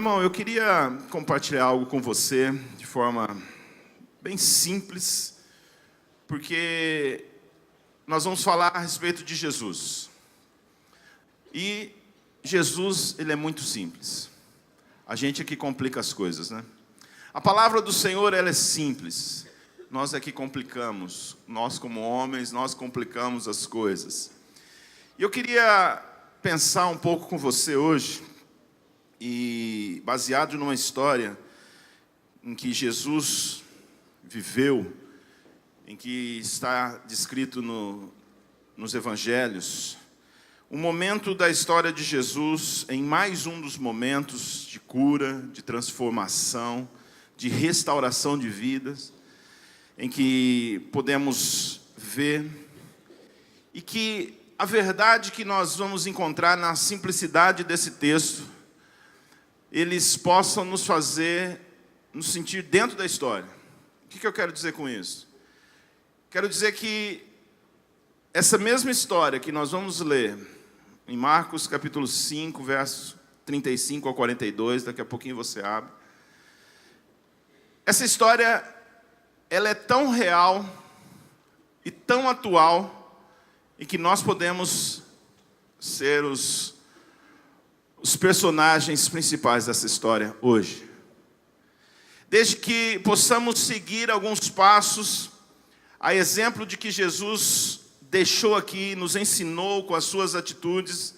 irmão, eu queria compartilhar algo com você de forma bem simples, porque nós vamos falar a respeito de Jesus. E Jesus, ele é muito simples. A gente é que complica as coisas, né? A palavra do Senhor, ela é simples. Nós é que complicamos. Nós como homens, nós complicamos as coisas. E eu queria pensar um pouco com você hoje, e baseado numa história em que Jesus viveu, em que está descrito nos evangelhos, um momento da história de Jesus, em mais um dos momentos de cura, de transformação, de restauração de vidas, em que podemos ver, e que a verdade que nós vamos encontrar na simplicidade desse texto, eles possam nos fazer nos sentir dentro da história. O que eu quero dizer com isso? Quero dizer que essa mesma história que nós vamos ler em Marcos capítulo 5, versos 35 ao 42, daqui a pouquinho você abre. Essa história, ela é tão real e tão atual, e que nós podemos ser os personagens principais dessa história hoje. Desde que possamos seguir alguns passos, a exemplo de que Jesus deixou aqui, nos ensinou com as suas atitudes,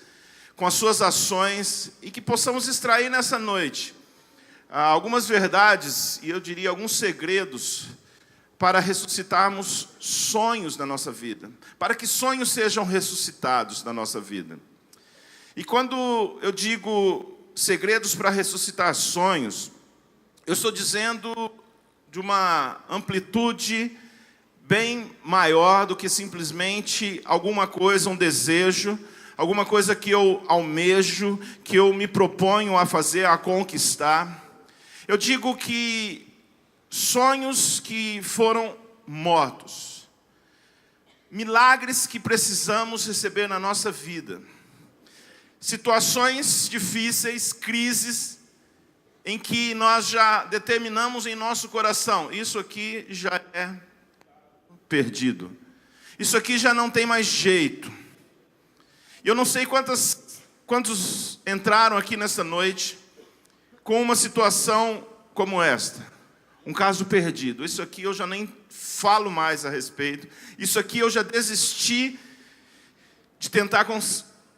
com as suas ações, e que possamos extrair nessa noite algumas verdades, e eu diria alguns segredos, para ressuscitarmos sonhos na nossa vida, para que sonhos sejam ressuscitados na nossa vida. E quando eu digo segredos para ressuscitar sonhos, eu estou dizendo de uma amplitude bem maior do que simplesmente alguma coisa, um desejo, alguma coisa que eu almejo, que eu me proponho a fazer, a conquistar. Eu digo que sonhos que foram mortos, milagres que precisamos receber na nossa vida, situações difíceis, crises, em que nós já determinamos em nosso coração, isso aqui já é perdido, isso aqui já não tem mais jeito. Eu não sei quantos entraram aqui nessa noite com uma situação como esta, um caso perdido. Isso aqui eu já nem falo mais a respeito, isso aqui eu já desisti de tentar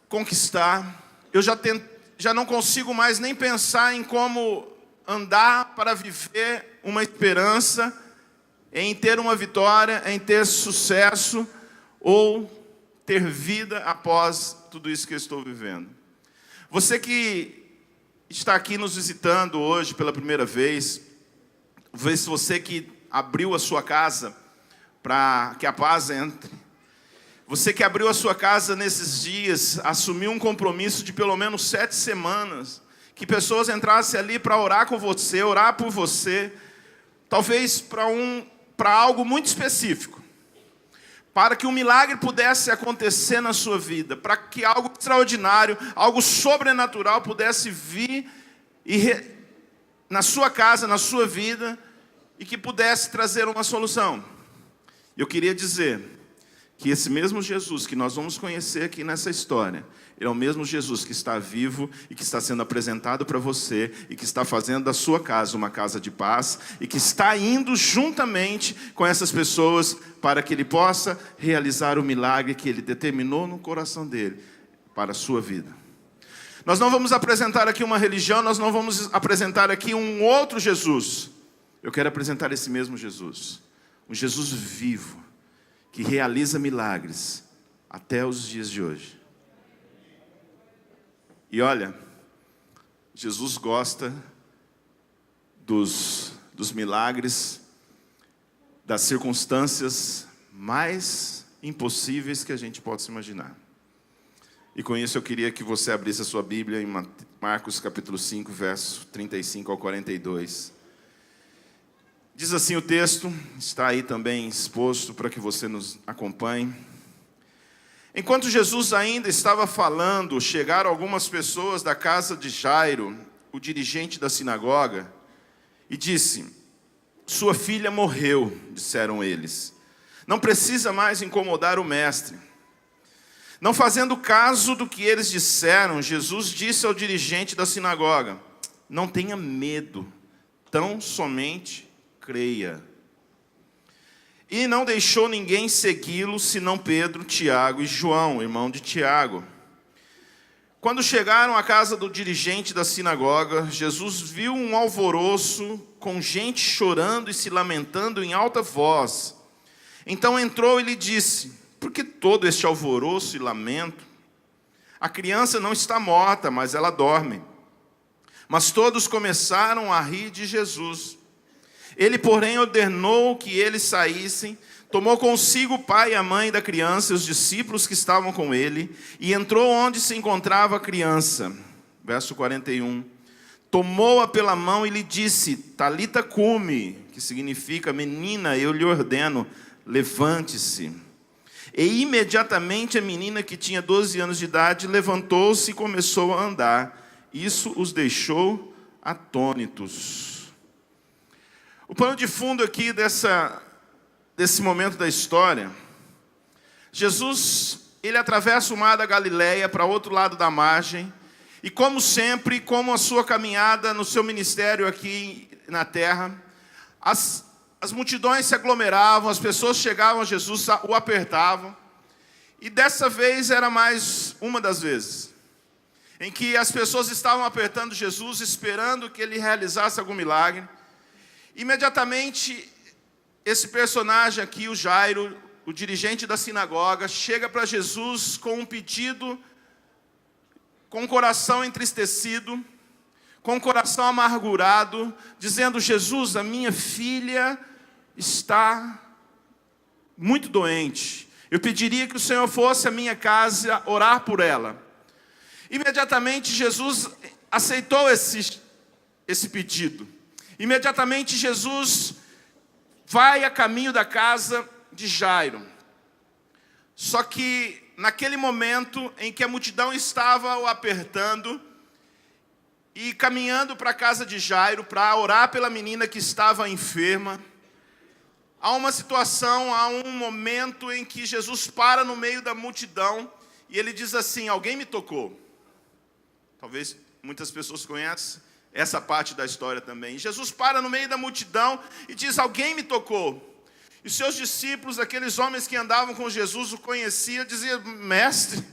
conquistar, eu já não consigo mais nem pensar em como andar para viver uma esperança, em ter uma vitória, em ter sucesso, ou ter vida após tudo isso que eu estou vivendo. Você que está aqui nos visitando hoje pela primeira vez, você que abriu a sua casa para que a paz entre, você que abriu a sua casa nesses dias, assumiu um compromisso de pelo menos 7 semanas, que pessoas entrassem ali para orar com você, orar por você, talvez para algo muito específico, para que um milagre pudesse acontecer na sua vida, para que algo extraordinário, algo sobrenatural pudesse vir na sua casa, na sua vida, e que pudesse trazer uma solução. Eu queria dizer que esse mesmo Jesus que nós vamos conhecer aqui nessa história, ele é o mesmo Jesus que está vivo e que está sendo apresentado para você e que está fazendo da sua casa uma casa de paz e que está indo juntamente com essas pessoas para que ele possa realizar o milagre que ele determinou no coração dele para a sua vida. Nós não vamos apresentar aqui uma religião, nós não vamos apresentar aqui um outro Jesus. Eu quero apresentar esse mesmo Jesus, um Jesus vivo, que realiza milagres até os dias de hoje. E olha, Jesus gosta dos milagres, das circunstâncias mais impossíveis que a gente possa imaginar. E com isso eu queria que você abrisse a sua Bíblia em Marcos capítulo 5, verso 35 ao 42. Diz assim o texto, está aí também exposto para que você nos acompanhe. Enquanto Jesus ainda estava falando, chegaram algumas pessoas da casa de Jairo o dirigente da sinagoga e disse: sua filha morreu, disseram eles. Não precisa mais incomodar o mestre. Não fazendo caso do que eles disseram, Jesus disse ao dirigente da sinagoga: não tenha medo, tão somente creia. E não deixou ninguém segui-lo, senão Pedro, Tiago e João, irmão de Tiago. Quando chegaram à casa do dirigente da sinagoga, Jesus viu um alvoroço com gente chorando e se lamentando em alta voz. Então entrou e lhe disse: por que todo este alvoroço e lamento? A criança não está morta, mas ela dorme. Mas todos começaram a rir de Jesus. Ele, porém, ordenou que eles saíssem, tomou consigo o pai e a mãe da criança e os discípulos que estavam com ele, e entrou onde se encontrava a criança. Verso 41. Tomou-a pela mão e lhe disse: Talita cumi, que significa: menina, eu lhe ordeno, levante-se. E imediatamente a menina, que tinha 12 anos de idade, levantou-se e começou a andar. Isso os deixou atônitos. O pano de fundo aqui desse momento da história, Jesus, ele atravessa o mar da Galileia para outro lado da margem, e como sempre, como a sua caminhada no seu ministério aqui na terra, as multidões se aglomeravam, as pessoas chegavam a Jesus, o apertavam, e dessa vez era mais uma das vezes, em que as pessoas estavam apertando Jesus, esperando que ele realizasse algum milagre. Imediatamente, esse personagem aqui, o Jairo, o dirigente da sinagoga, chega para Jesus com um pedido, com o coração entristecido, com o coração amargurado, dizendo: Jesus, a minha filha está muito doente. Eu pediria que o Senhor fosse à minha casa orar por ela. Imediatamente Jesus aceitou esse pedido. Imediatamente Jesus vai a caminho da casa de Jairo. Só que naquele momento em que a multidão estava o apertando e caminhando para a casa de Jairo para orar pela menina que estava enferma, há uma situação, há um momento em que Jesus para no meio da multidão e ele diz assim: alguém me tocou. Talvez muitas pessoas conheçam essa parte da história também. Jesus para no meio da multidão e diz: alguém me tocou. E seus discípulos, aqueles homens que andavam com Jesus, o conheciam, diziam: mestre,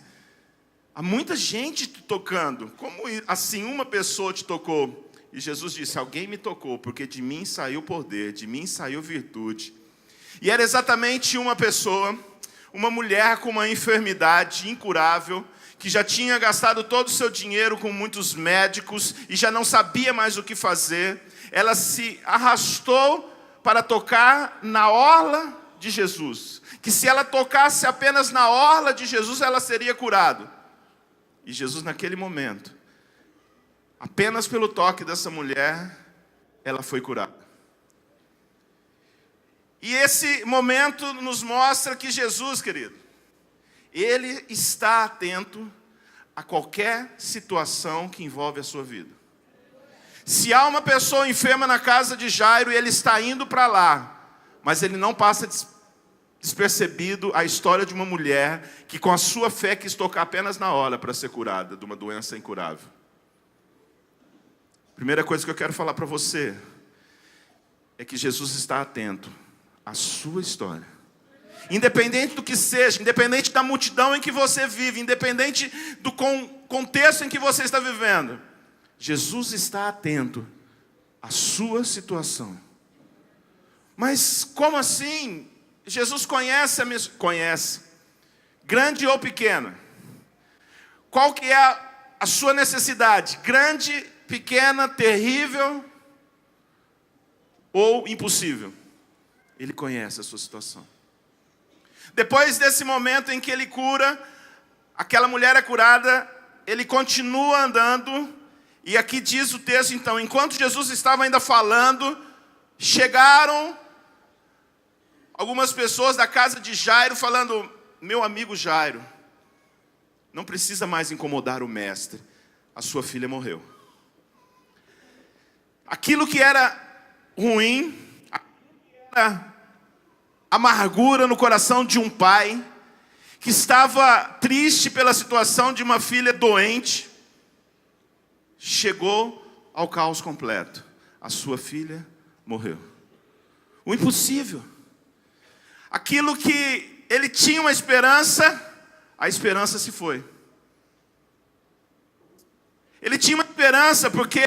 há muita gente te tocando. Como assim uma pessoa te tocou? E Jesus disse: alguém me tocou, porque de mim saiu poder, de mim saiu virtude. E era exatamente uma pessoa, uma mulher com uma enfermidade incurável, que já tinha gastado todo o seu dinheiro com muitos médicos e já não sabia mais o que fazer. Ela se arrastou para tocar na orla de Jesus, que se ela tocasse apenas na orla de Jesus, ela seria curada. E Jesus, naquele momento, apenas pelo toque dessa mulher, ela foi curada. E esse momento nos mostra que Jesus, querido, ele está atento a qualquer situação que envolve a sua vida. Se há uma pessoa enferma na casa de Jairo, ele está indo para lá, mas ele não passa despercebido a história de uma mulher que com a sua fé quis tocar apenas na hora para ser curada de uma doença incurável. Primeira coisa que eu quero falar para você é que Jesus está atento à sua história. Independente do que seja, independente da multidão em que você vive, independente do contexto em que você está vivendo, Jesus está atento à sua situação. Mas como assim? Jesus conhece conhece, grande ou pequena. Qual que é a sua necessidade? Grande, pequena, terrível ou impossível? Ele conhece a sua situação. Depois desse momento em que ele cura, aquela mulher é curada, ele continua andando, e aqui diz o texto então: enquanto Jesus estava ainda falando, chegaram algumas pessoas da casa de Jairo falando: meu amigo Jairo, não precisa mais incomodar o mestre, a sua filha morreu. Aquilo que era ruim, era amargura no coração de um pai que estava triste pela situação de uma filha doente, chegou ao caos completo. A sua filha morreu. O impossível. Aquilo que ele tinha uma esperança, a esperança se foi. Ele tinha uma esperança porque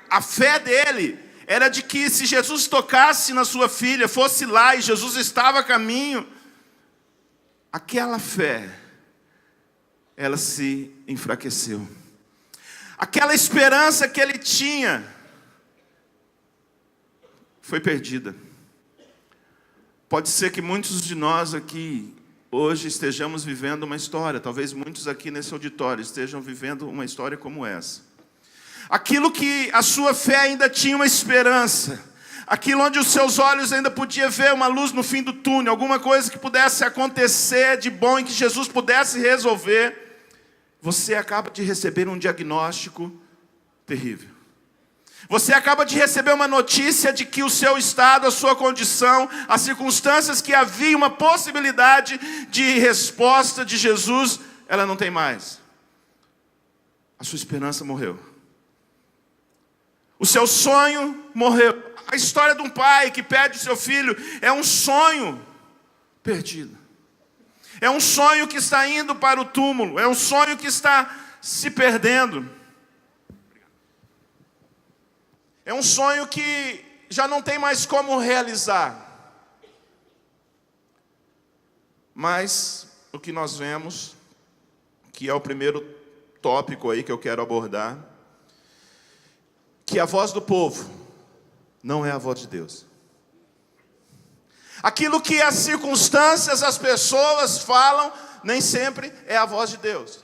a fé dele era de que se Jesus tocasse na sua filha, fosse lá e Jesus estava a caminho, aquela fé, ela se enfraqueceu. Aquela esperança que ele tinha foi perdida. Pode ser que muitos de nós aqui hoje estejamos vivendo uma história, talvez muitos aqui nesse auditório estejam vivendo uma história como essa. Aquilo que a sua fé ainda tinha uma esperança, aquilo onde os seus olhos ainda podiam ver uma luz no fim do túnel, alguma coisa que pudesse acontecer de bom e que Jesus pudesse resolver, você acaba de receber um diagnóstico terrível. Você acaba de receber uma notícia de que o seu estado, a sua condição, as circunstâncias que havia uma possibilidade de resposta de Jesus, ela não tem mais. A sua esperança morreu. O seu sonho morreu. A história de um pai que perde o seu filho é um sonho perdido. É um sonho que está indo para o túmulo. É um sonho que está se perdendo. É um sonho que já não tem mais como realizar. Mas o que nós vemos, que é o primeiro tópico aí que eu quero abordar, que a voz do povo não é a voz de Deus. Aquilo que as circunstâncias, as pessoas falam, nem sempre é a voz de Deus.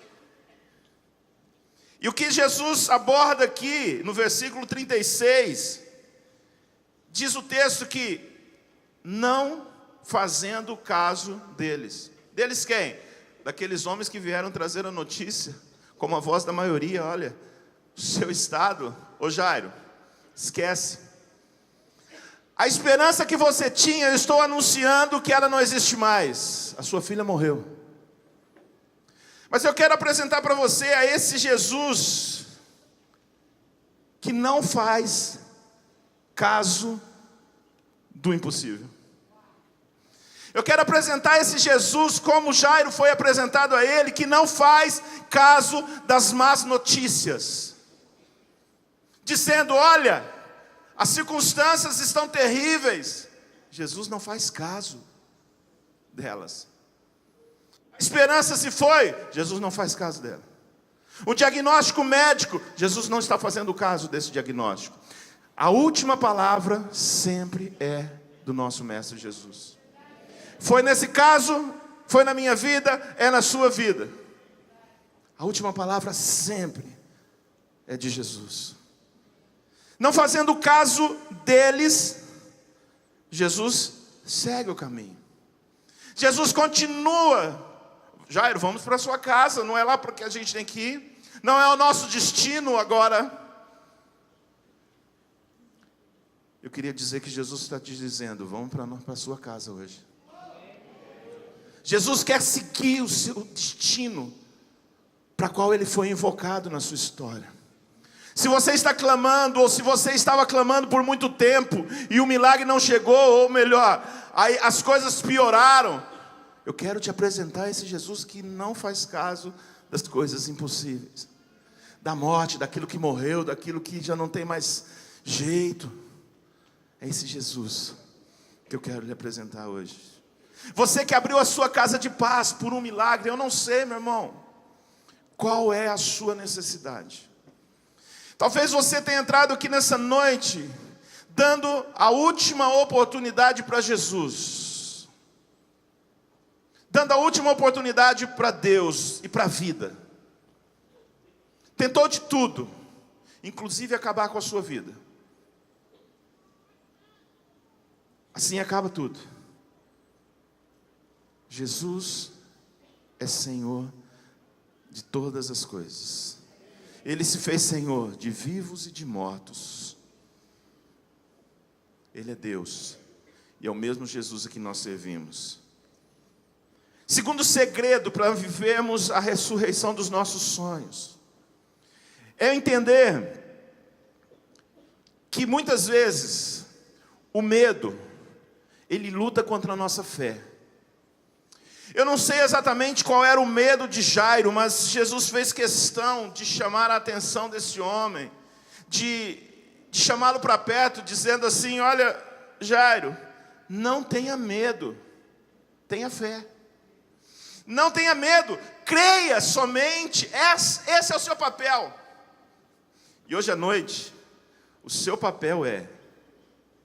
E o que Jesus aborda aqui, no versículo 36, diz o texto que, não fazendo caso deles. Deles quem? Daqueles homens que vieram trazer a notícia, como a voz da maioria, olha, o seu estado, ô Jairo, esquece. A esperança que você tinha, eu estou anunciando que ela não existe mais. A sua filha morreu. Mas eu quero apresentar para você a esse Jesus que não faz caso do impossível. Eu quero apresentar esse Jesus como Jairo foi apresentado a ele, que não faz caso das más notícias. Dizendo, olha, as circunstâncias estão terríveis. Jesus não faz caso delas. A esperança se foi, Jesus não faz caso dela. O diagnóstico médico, Jesus não está fazendo caso desse diagnóstico. A última palavra sempre é do nosso Mestre Jesus. Foi nesse caso, foi na minha vida, é na sua vida. A última palavra sempre é de Jesus. Não fazendo caso deles, Jesus segue o caminho. Jesus continua. Jairo, vamos para a sua casa, não é lá porque a gente tem que ir. Não é o nosso destino agora. Eu queria dizer que Jesus está te dizendo, vamos para a sua casa hoje. Jesus quer seguir o seu destino, para qual ele foi invocado na sua história. Se você está clamando, ou se você estava clamando por muito tempo, e o milagre não chegou, ou melhor, aí as coisas pioraram, eu quero te apresentar esse Jesus que não faz caso das coisas impossíveis. Da morte, daquilo que morreu, daquilo que já não tem mais jeito. É esse Jesus que eu quero lhe apresentar hoje. Você que abriu a sua casa de paz por um milagre, eu não sei, meu irmão, qual é a sua necessidade. Talvez você tenha entrado aqui nessa noite, dando a última oportunidade para Jesus. Dando a última oportunidade para Deus e para a vida. Tentou de tudo, inclusive acabar com a sua vida. Assim acaba tudo. Jesus é Senhor de todas as coisas. Ele se fez Senhor de vivos e de mortos. Ele é Deus. E é o mesmo Jesus a que nós servimos. Segundo segredo para vivermos a ressurreição dos nossos sonhos é entender que muitas vezes o medo, ele luta contra a nossa fé. Eu não sei exatamente qual era o medo de Jairo, mas Jesus fez questão de chamar a atenção desse homem, de chamá-lo para perto, dizendo assim: olha, Jairo, não tenha medo, tenha fé. Não tenha medo, creia somente, esse é o seu papel. E hoje à noite, o seu papel é: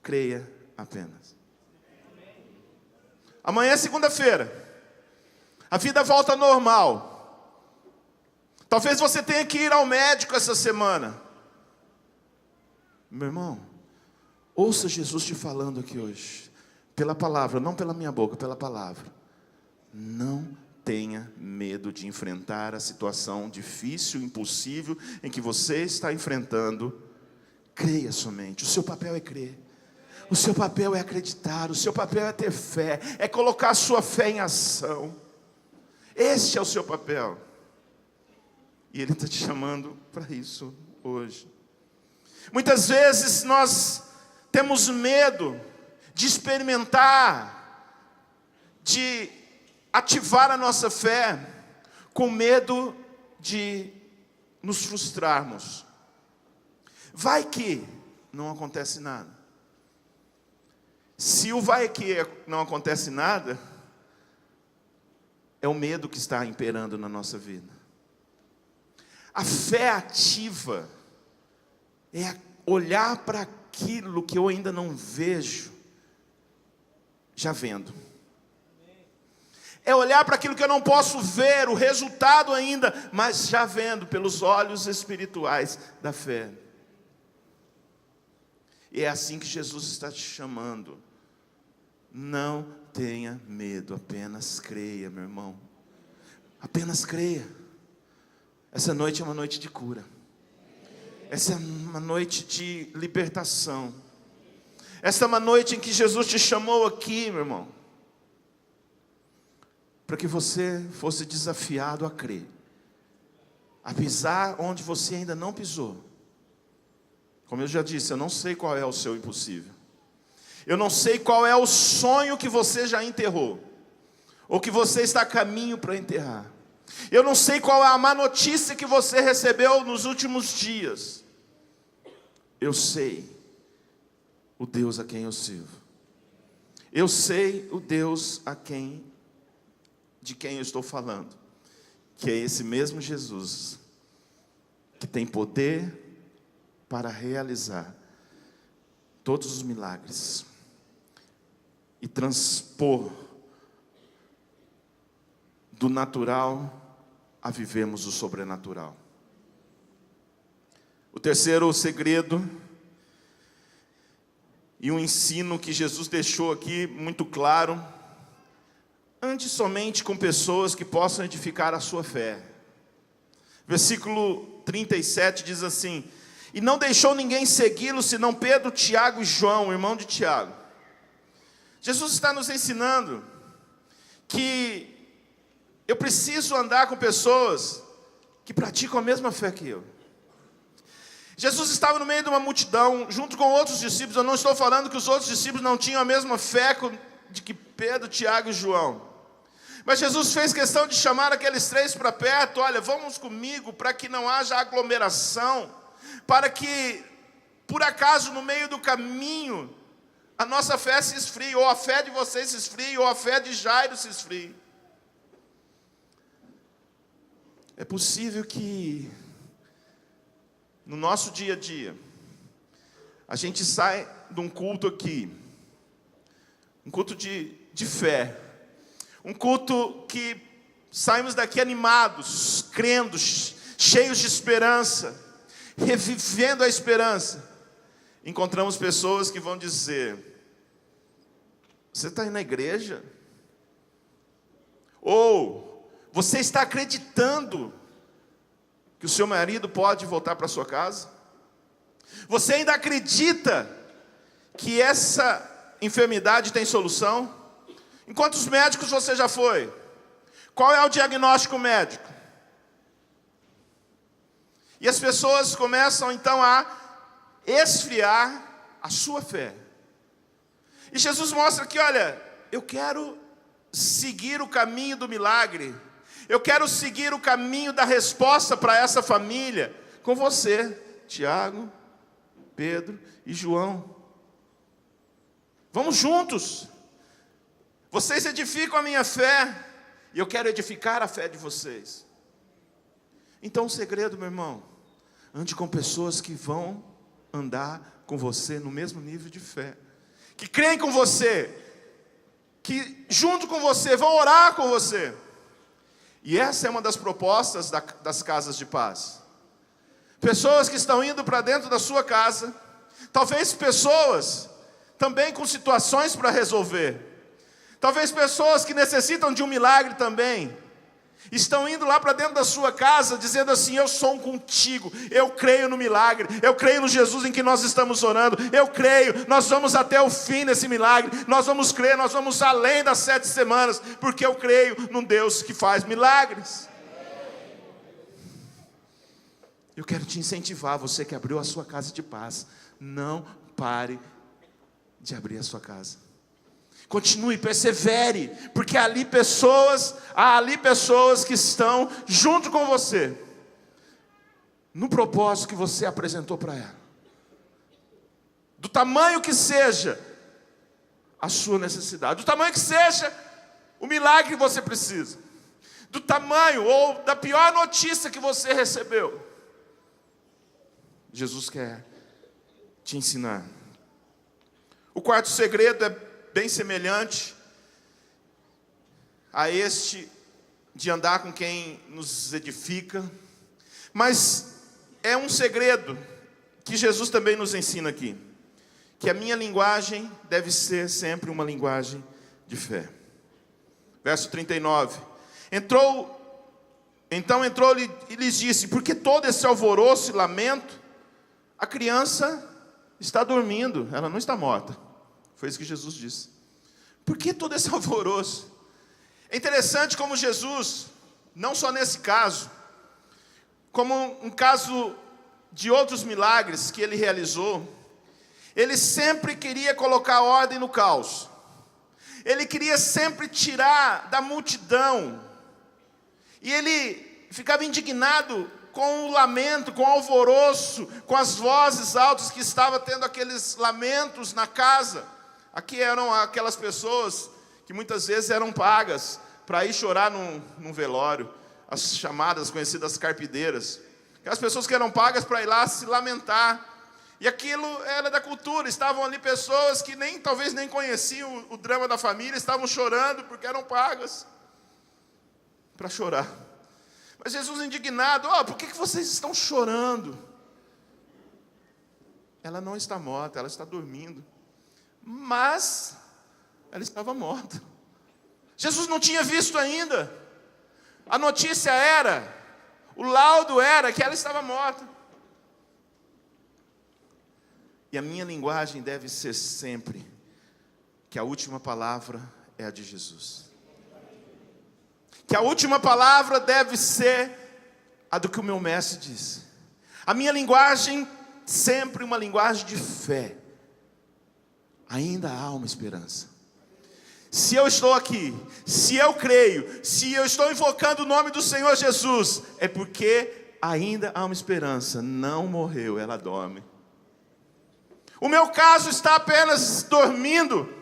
creia apenas. Amanhã é segunda-feira. A vida volta ao normal. Talvez você tenha que ir ao médico essa semana. Meu irmão, ouça Jesus te falando aqui hoje. Pela palavra, não pela minha boca, pela palavra. Não tenha medo de enfrentar a situação difícil, impossível, em que você está enfrentando. Creia somente, o seu papel é crer. O seu papel é acreditar, o seu papel é ter fé, é colocar a sua fé em ação. Este é o seu papel. E Ele está te chamando para isso hoje. Muitas vezes nós temos medo de experimentar, de ativar a nossa fé, com medo de nos frustrarmos. Vai que não acontece nada. Se o vai que não acontece nada, é o medo que está imperando na nossa vida. A fé ativa é olhar para aquilo que eu ainda não vejo, já vendo. É olhar para aquilo que eu não posso ver, o resultado ainda, mas já vendo pelos olhos espirituais da fé. E é assim que Jesus está te chamando. Não tenha medo, apenas creia, meu irmão. Apenas creia. Essa noite é uma noite de cura. Essa é uma noite de libertação. Essa é uma noite em que Jesus te chamou aqui, meu irmão, para que você fosse desafiado a crer, a pisar onde você ainda não pisou. Como eu já disse, eu não sei qual é o seu impossível. Eu não sei qual é o sonho que você já enterrou, ou que você está a caminho para enterrar. Eu não sei qual é a má notícia que você recebeu nos últimos dias. Eu sei o Deus a quem eu sirvo. Eu sei o Deus de quem eu estou falando, que é esse mesmo Jesus, que tem poder para realizar todos os milagres e transpor do natural a vivermos o sobrenatural. O terceiro segredo e um ensino que Jesus deixou aqui muito claro: ande somente com pessoas que possam edificar a sua fé. Versículo 37 diz assim: e não deixou ninguém segui-lo, senão Pedro, Tiago e João, irmão de Tiago. Jesus está nos ensinando que eu preciso andar com pessoas que praticam a mesma fé que eu. Jesus estava no meio de uma multidão, junto com outros discípulos. Eu não estou falando que os outros discípulos não tinham a mesma fé de que Pedro, Tiago e João. Mas Jesus fez questão de chamar aqueles três para perto. Olha, vamos comigo, para que não haja aglomeração, para que, por acaso, no meio do caminho, a nossa fé se esfrie, ou a fé de vocês se esfrie, ou a fé de Jairo se esfrie. É possível que, no nosso dia a dia, a gente sai de um culto aqui, um culto de fé, um culto que saímos daqui animados, crendo, cheios de esperança, revivendo a esperança. Encontramos pessoas que vão dizer: você está indo na igreja? Ou você está acreditando que o seu marido pode voltar para sua casa? Você ainda acredita que essa enfermidade tem solução? Em quantos médicos você já foi? Qual é o diagnóstico médico? E as pessoas começam então a esfriar a sua fé. E Jesus mostra que, olha, eu quero seguir o caminho do milagre. Eu quero seguir o caminho da resposta para essa família com você, Tiago, Pedro e João. Vamos juntos. Vocês edificam a minha fé e eu quero edificar a fé de vocês. Então o segredo, meu irmão, ande com pessoas que vão andar com você no mesmo nível de fé, que creem com você, que junto com você vão orar com você. E essa é uma das propostas das casas de paz. Pessoas que estão indo para dentro da sua casa, talvez pessoas também com situações para resolver, talvez pessoas que necessitam de um milagre também, estão indo lá para dentro da sua casa, dizendo assim: eu sou contigo, eu creio no milagre, eu creio no Jesus em que nós estamos orando, eu creio, nós vamos até o fim nesse milagre, nós vamos crer, nós vamos além das 7 semanas, porque eu creio num Deus que faz milagres. Eu quero te incentivar, você que abriu a sua casa de paz, não pare de abrir a sua casa. Continue, persevere, porque há ali pessoas que estão junto com você, no propósito que você apresentou para ela. Do tamanho que seja a sua necessidade, do tamanho que seja o milagre que você precisa, do tamanho ou da pior notícia que você recebeu, Jesus quer te ensinar. O quarto segredo é bem semelhante a este de andar com quem nos edifica, mas é um segredo que Jesus também nos ensina aqui, que a minha linguagem deve ser sempre uma linguagem de fé. Verso 39. Então entrou e lhes disse: por que todo esse alvoroço e lamento? A criança está dormindo, ela não está morta. Foi isso que Jesus disse. Por que todo esse alvoroço? É interessante como Jesus, não só nesse caso, como um caso de outros milagres que ele realizou, ele sempre queria colocar ordem no caos. Ele queria sempre tirar da multidão. E ele ficava indignado com o lamento, com o alvoroço, com as vozes altas que estava tendo aqueles lamentos na casa. Aqui eram aquelas pessoas que muitas vezes eram pagas para ir chorar num velório, as chamadas, conhecidas carpideiras. Aquelas pessoas que eram pagas para ir lá se lamentar. E aquilo era da cultura, estavam ali pessoas que talvez nem conheciam o drama da família, estavam chorando porque eram pagas para chorar. Mas Jesus indignado: por que vocês estão chorando? Ela não está morta, ela está dormindo. Mas ela estava morta. Jesus não tinha visto ainda. A notícia era, o laudo era que ela estava morta. E a minha linguagem deve ser sempre que a última palavra é a de Jesus. Que a última palavra deve ser a do que o meu mestre disse. A minha linguagem sempre uma linguagem de fé. Ainda há uma esperança. Se eu estou aqui, se eu creio, se eu estou invocando o nome do Senhor Jesus, é porque ainda há uma esperança. Não morreu, ela dorme. O meu caso está apenas dormindo.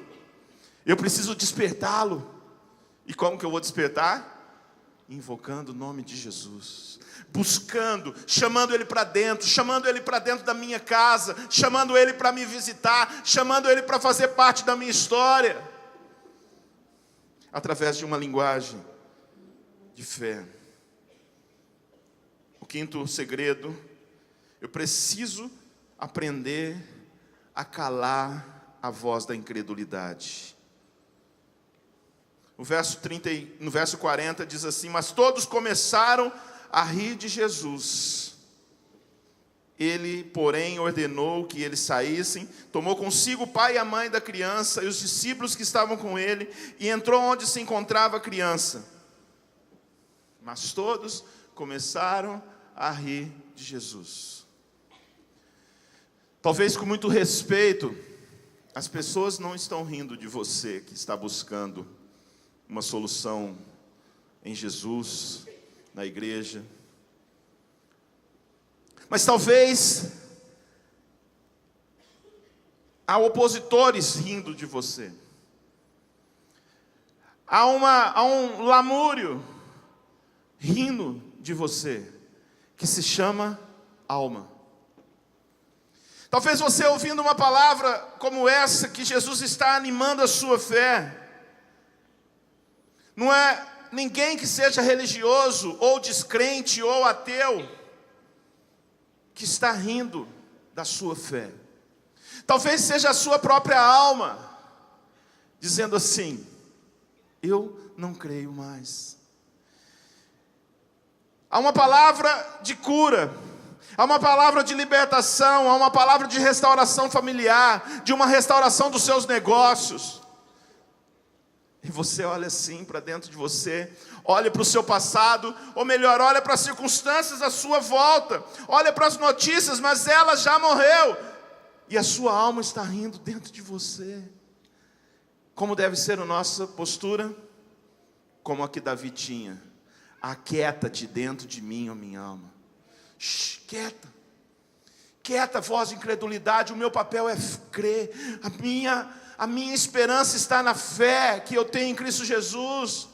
Eu preciso despertá-lo. E como que eu vou despertar? Invocando o nome de Jesus, buscando, chamando Ele para dentro, chamando Ele para dentro da minha casa, chamando Ele para me visitar, chamando Ele para fazer parte da minha história, através de uma linguagem de fé. O quinto segredo: eu preciso aprender a calar a voz da incredulidade. No verso 40 diz assim: mas todos começaram a rir de Jesus. Ele, porém, ordenou que eles saíssem, tomou consigo o pai e a mãe da criança e os discípulos que estavam com ele, e entrou onde se encontrava a criança. Mas todos começaram a rir de Jesus. Talvez com muito respeito, as pessoas não estão rindo de você que está buscando uma solução em Jesus, na igreja. Mas talvez há opositores rindo de você. Há um lamúrio rindo de você, que se chama alma. Talvez você ouvindo uma palavra como essa, que Jesus está animando a sua fé. Não é ninguém que seja religioso, ou descrente, ou ateu, que está rindo da sua fé. Talvez seja a sua própria alma, dizendo assim: eu não creio mais. Há uma palavra de cura, há uma palavra de libertação, há uma palavra de restauração familiar, de uma restauração dos seus negócios. E você olha assim para dentro de você, olha para o seu passado, ou melhor, olha para as circunstâncias à sua volta, olha para as notícias, mas ela já morreu, e a sua alma está rindo dentro de você. Como deve ser a nossa postura? Como a que Davi tinha: aquieta-te dentro de mim, ó minha alma. Quieta, quieta, voz de incredulidade. O meu papel é crer. A minha esperança está na fé que eu tenho em Cristo Jesus.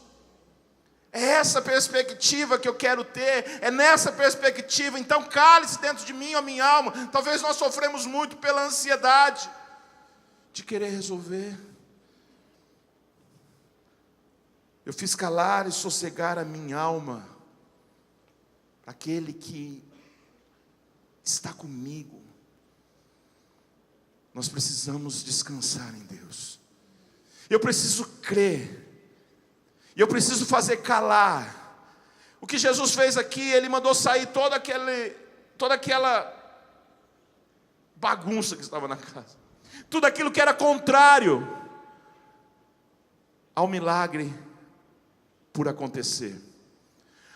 É essa perspectiva que eu quero ter, é nessa perspectiva. Então cale-se dentro de mim, ó minha alma. Talvez nós sofremos muito pela ansiedade de querer resolver. Eu fiz calar e sossegar a minha alma, aquele que está comigo. Nós precisamos descansar em Deus. Eu preciso crer. E eu preciso fazer calar. O que Jesus fez aqui, Ele mandou sair toda aquela bagunça que estava na casa. Tudo aquilo que era contrário ao milagre por acontecer.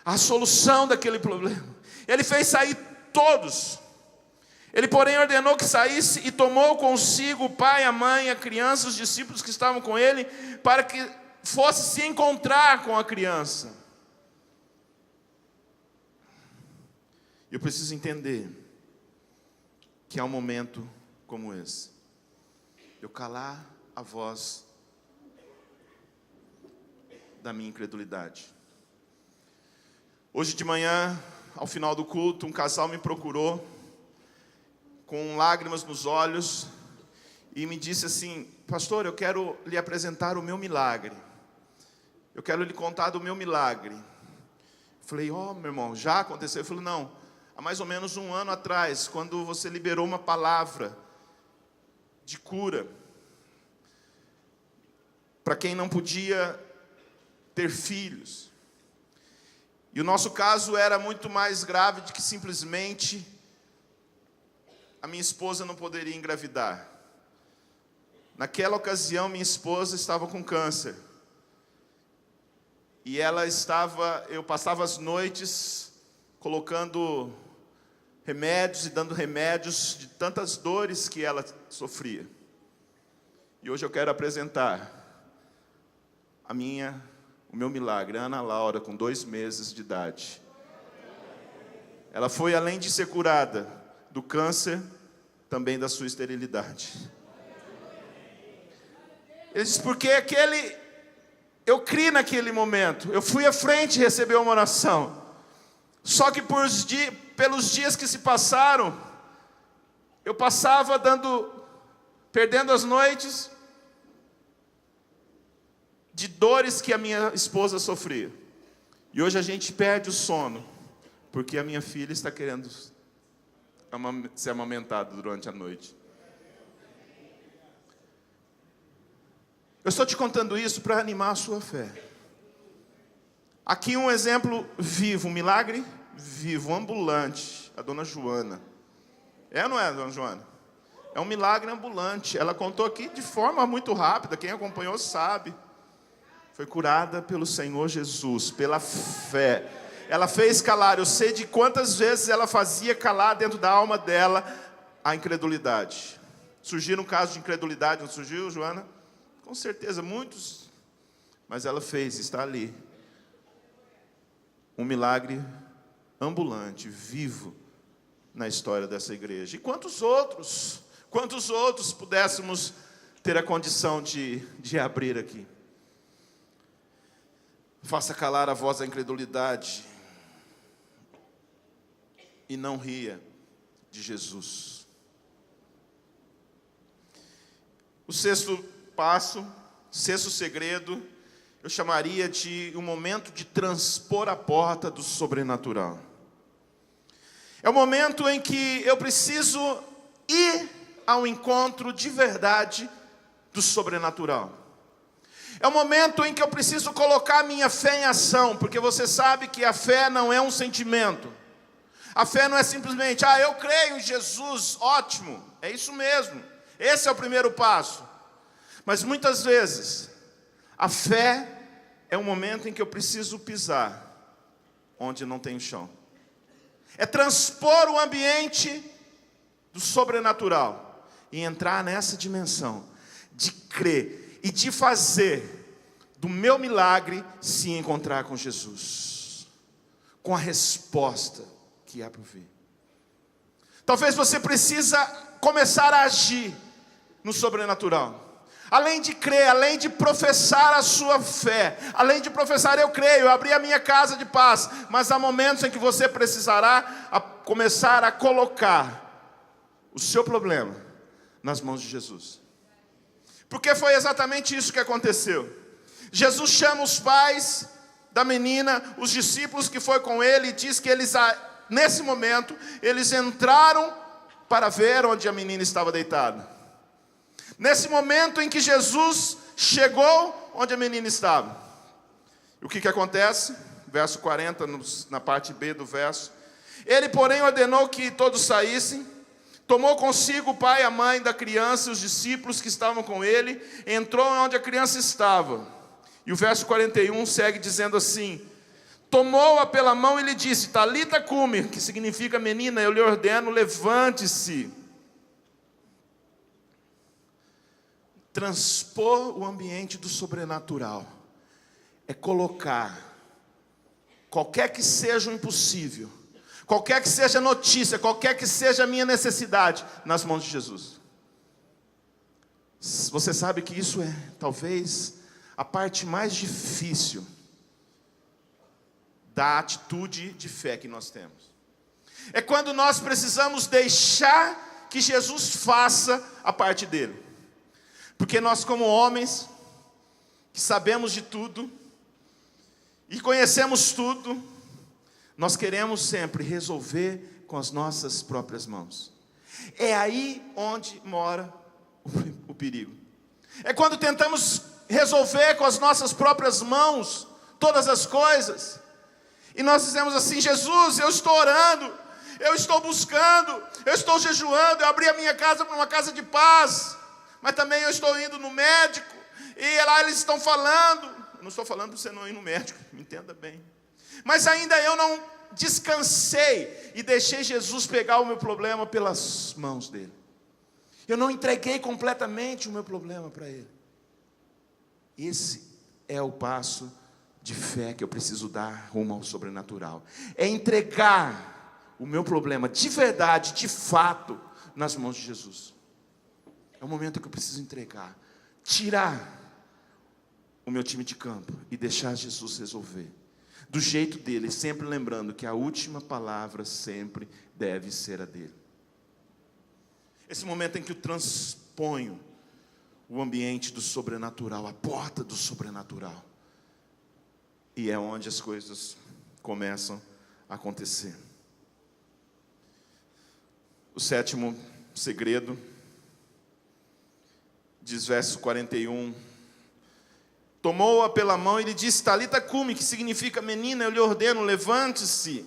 A solução daquele problema. Ele fez sair todos. Ele, porém, ordenou que saísse e tomou consigo o pai, a mãe, a criança, os discípulos que estavam com ele, para que fosse se encontrar com a criança. Eu preciso entender que há um momento como esse. Eu calar a voz da minha incredulidade. Hoje de manhã, ao final do culto, um casal me procurou com lágrimas nos olhos e me disse assim: pastor, eu quero lhe apresentar o meu milagre. Eu quero lhe contar do meu milagre. Falei: meu irmão, já aconteceu? Ele falou: não, há mais ou menos 1 ano atrás, quando você liberou uma palavra de cura para quem não podia ter filhos. E o nosso caso era muito mais grave do que simplesmente a minha esposa não poderia engravidar. Naquela ocasião, minha esposa estava com câncer. E eu passava as noites colocando remédios e dando remédios de tantas dores que ela sofria. E hoje eu quero apresentar o meu milagre. Ana Laura, com 2 meses de idade. Ela foi, além de ser curada do câncer, também da sua esterilidade. Ele disse: porque eu criei naquele momento. Eu fui à frente e recebi uma oração. Só que pelos dias que se passaram, eu passava perdendo as noites de dores que a minha esposa sofria. E hoje a gente perde o sono, porque a minha filha está querendo ser amamentada durante a noite. Eu estou te contando isso para animar a sua fé. Aqui um exemplo vivo, um milagre vivo, ambulante, a dona Joana. É ou não é, dona Joana? É um milagre ambulante. Ela contou aqui de forma muito rápida, quem acompanhou sabe. Foi curada pelo Senhor Jesus, pela fé. Ela fez calar, eu sei de quantas vezes ela fazia calar dentro da alma dela a incredulidade. Surgiram casos de incredulidade, não surgiu, Joana? Com certeza, muitos. Mas ela fez, está ali. Um milagre ambulante, vivo, na história dessa igreja. E quantos outros pudéssemos ter a condição de abrir aqui. Faça calar a voz da incredulidade e não ria de Jesus. O sexto passo, sexto segredo, eu chamaria de um momento de transpor a porta do sobrenatural. É o momento em que eu preciso ir ao encontro de verdade do sobrenatural. É o momento em que eu preciso colocar minha fé em ação, porque você sabe que a fé não é um sentimento. A fé não é simplesmente, eu creio em Jesus, ótimo, é isso mesmo. Esse é o primeiro passo. Mas muitas vezes, a fé é um momento em que eu preciso pisar onde não tem chão. É transpor o ambiente do sobrenatural e entrar nessa dimensão de crer e de fazer do meu milagre se encontrar com Jesus, com a resposta que há por vir. Talvez você precisa começar a agir no sobrenatural. Além de crer, além de professar a sua fé, além de professar eu creio, eu abri a minha casa de paz, mas há momentos em que você precisará começar a colocar o seu problema nas mãos de Jesus. Porque foi exatamente isso que aconteceu. Jesus chama os pais da menina, os discípulos que foi com ele, e diz que eles, nesse momento, eles entraram para ver onde a menina estava deitada. Nesse momento em que Jesus chegou onde a menina estava. E o que acontece? Verso 40, na parte B do verso. Ele, porém, ordenou que todos saíssem. Tomou consigo o pai, a mãe da criança e os discípulos que estavam com ele. Entrou onde a criança estava. E o verso 41 segue dizendo assim: tomou-a pela mão e lhe disse, Talita cumi, que significa menina, eu lhe ordeno, levante-se. Transpor o ambiente do sobrenatural é colocar qualquer que seja o impossível, qualquer que seja a notícia, qualquer que seja a minha necessidade, nas mãos de Jesus. Você sabe que isso é talvez a parte mais difícil da atitude de fé que nós temos. É quando nós precisamos deixar que Jesus faça a parte dele. Porque nós, como homens, que sabemos de tudo e conhecemos tudo, nós queremos sempre resolver com as nossas próprias mãos. É aí onde mora o perigo. É quando tentamos resolver com as nossas próprias mãos todas as coisas. E nós dizemos assim, Jesus, eu estou orando, eu estou buscando, eu estou jejuando, eu abri a minha casa para uma casa de paz. Mas também eu estou indo no médico, e lá eles estão falando. Eu não estou falando para você não ir no médico, me entenda bem. Mas ainda eu não descansei e deixei Jesus pegar o meu problema pelas mãos dele. Eu não entreguei completamente o meu problema para ele. Esse é o passo de fé que eu preciso dar rumo ao sobrenatural. É entregar o meu problema de verdade, de fato, nas mãos de Jesus. É o momento que eu preciso entregar, tirar o meu time de campo e deixar Jesus resolver, do jeito dele, sempre lembrando que a última palavra sempre deve ser a dele. Esse momento em que eu transponho o ambiente do sobrenatural, a porta do sobrenatural, e é onde as coisas começam a acontecer. O sétimo segredo, diz verso 41, tomou-a pela mão e lhe disse, Talita cumi, que significa menina, eu lhe ordeno, levante-se.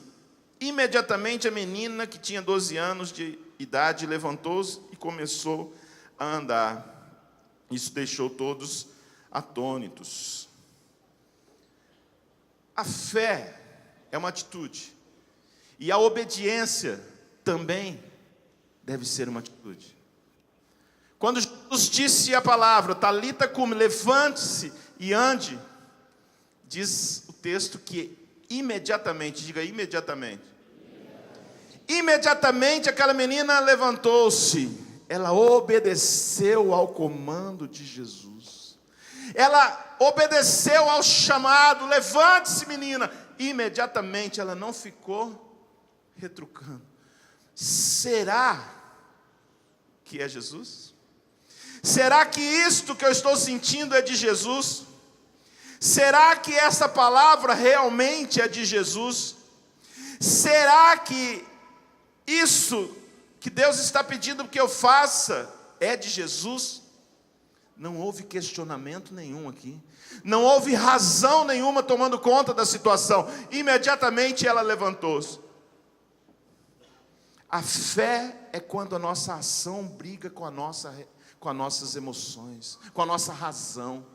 Imediatamente a menina, que tinha 12 anos de idade, levantou-se e começou a andar. Isso deixou todos atônitos. A fé é uma atitude, e a obediência também deve ser uma atitude. Quando Jesus disse a palavra, Talita cumi, levante-se e ande, diz o texto que imediatamente, diga imediatamente. Imediatamente aquela menina levantou-se, ela obedeceu ao comando de Jesus. Ela obedeceu ao chamado, levante-se menina. Imediatamente ela não ficou retrucando. Será que é Jesus? Será que isto que eu estou sentindo é de Jesus? Será que essa palavra realmente é de Jesus? Será que isso que Deus está pedindo que eu faça é de Jesus? Não houve questionamento nenhum aqui. Não houve razão nenhuma tomando conta da situação. Imediatamente ela levantou-se. A fé é quando a nossa ação briga com as nossas emoções, com a nossa razão.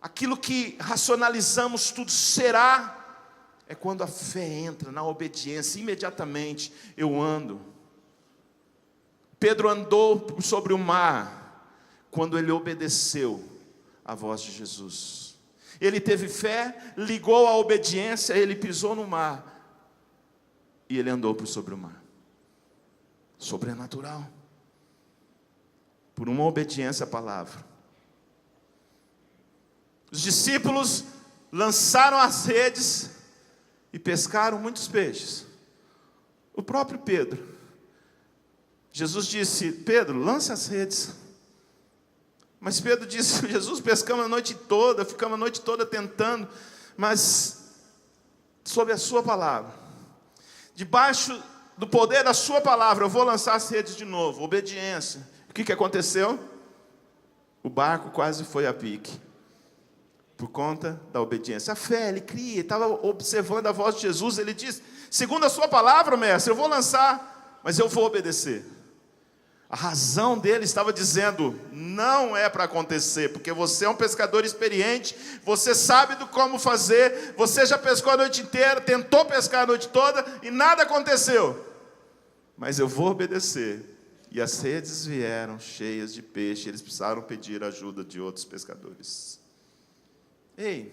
Aquilo que racionalizamos tudo será, é quando a fé entra na obediência. Imediatamente eu ando. Pedro andou sobre o mar quando ele obedeceu a voz de Jesus. Ele teve fé, ligou a obediência, ele pisou no mar e ele andou por sobre o mar. Sobrenatural. Por uma obediência à palavra. Os discípulos lançaram as redes e pescaram muitos peixes. O próprio Pedro. Jesus disse, Pedro, lance as redes. Mas Pedro disse, Jesus, pescamos a noite toda, ficamos a noite toda tentando, mas sob a sua palavra, debaixo do poder da sua palavra, eu vou lançar as redes de novo. Obediência. O que aconteceu? O barco quase foi a pique. Por conta da obediência. A fé, ele cria, ele estava observando a voz de Jesus, ele diz, segundo a sua palavra, mestre, eu vou lançar, mas eu vou obedecer. A razão dele estava dizendo, não é para acontecer, porque você é um pescador experiente, você sabe do como fazer, você já pescou a noite inteira, tentou pescar a noite toda e nada aconteceu. Mas eu vou obedecer. E as redes vieram cheias de peixe, eles precisaram pedir ajuda de outros pescadores. Ei,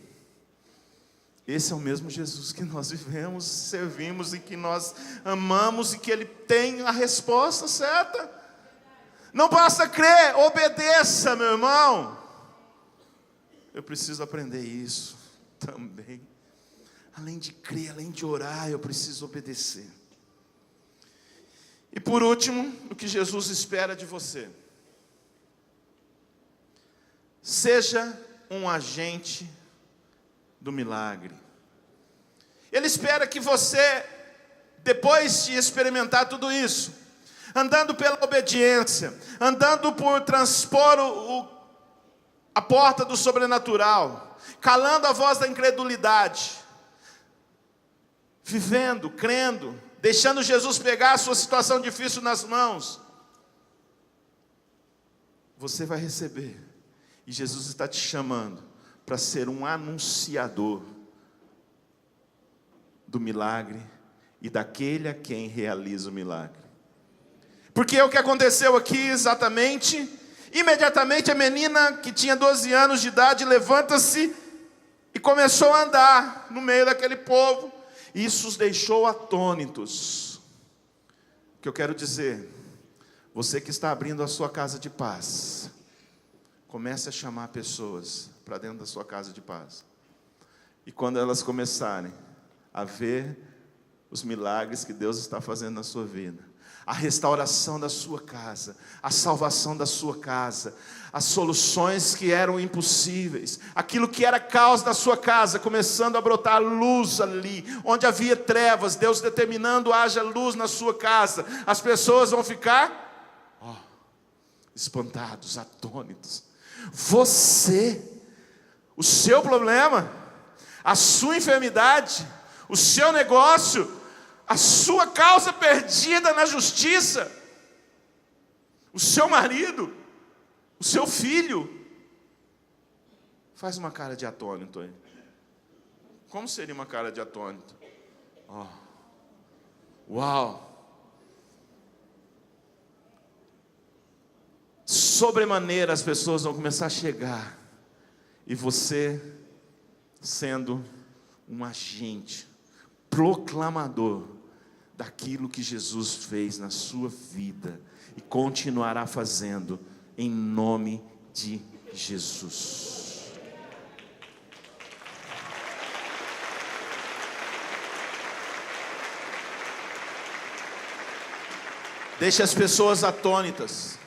esse é o mesmo Jesus que nós vivemos, servimos e que nós amamos e que Ele tem a resposta certa. Não basta crer, obedeça, meu irmão. Eu preciso aprender isso também. Além de crer, além de orar, eu preciso obedecer. E por último, o que Jesus espera de você. Seja um agente do milagre. Ele espera que você, depois de experimentar tudo isso, andando pela obediência, andando por transpor a porta do sobrenatural, calando a voz da incredulidade, vivendo, crendo, deixando Jesus pegar a sua situação difícil nas mãos, você vai receber. E Jesus está te chamando para ser um anunciador do milagre e daquele a quem realiza o milagre. Porque o que aconteceu aqui exatamente, imediatamente a menina que tinha 12 anos de idade levanta-se e começou a andar no meio daquele povo. Isso os deixou atônitos. O que eu quero dizer, você que está abrindo a sua casa de paz, comece a chamar pessoas para dentro da sua casa de paz. E quando elas começarem a ver os milagres que Deus está fazendo na sua vida, a restauração da sua casa, a salvação da sua casa, as soluções que eram impossíveis, aquilo que era caos na sua casa, começando a brotar luz ali, onde havia trevas, Deus determinando haja luz na sua casa, as pessoas vão ficar espantados, atônitos. Você, o seu problema, a sua enfermidade, o seu negócio, a sua causa perdida na justiça, o seu marido, o seu filho. Faz uma cara de atônito aí. Como seria uma cara de atônito? Oh. Uau! Sobremaneira as pessoas vão começar a chegar, e você sendo um agente, proclamador daquilo que Jesus fez na sua vida e continuará fazendo em nome de Jesus. Deixe as pessoas atônitas.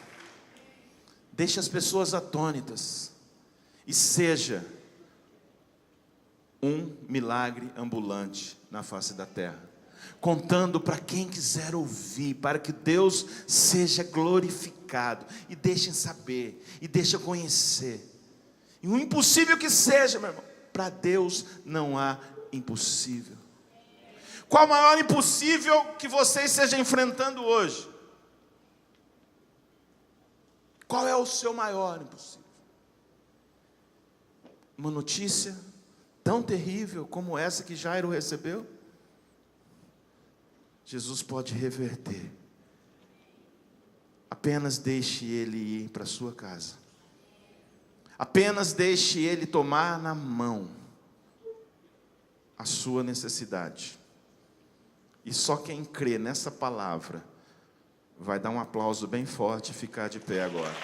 Deixe as pessoas atônitas. E seja um milagre ambulante na face da terra, contando para quem quiser ouvir, para que Deus seja glorificado. E deixem saber, e deixem conhecer. E o impossível que seja, meu irmão, para Deus não há impossível. Qual o maior impossível que você esteja enfrentando hoje? Qual é o seu maior impossível? Uma notícia tão terrível como essa que Jairo recebeu? Jesus pode reverter. Apenas deixe ele ir para a sua casa. Apenas deixe ele tomar na mão a sua necessidade. E só quem crê nessa palavra vai dar um aplauso bem forte e ficar de pé agora.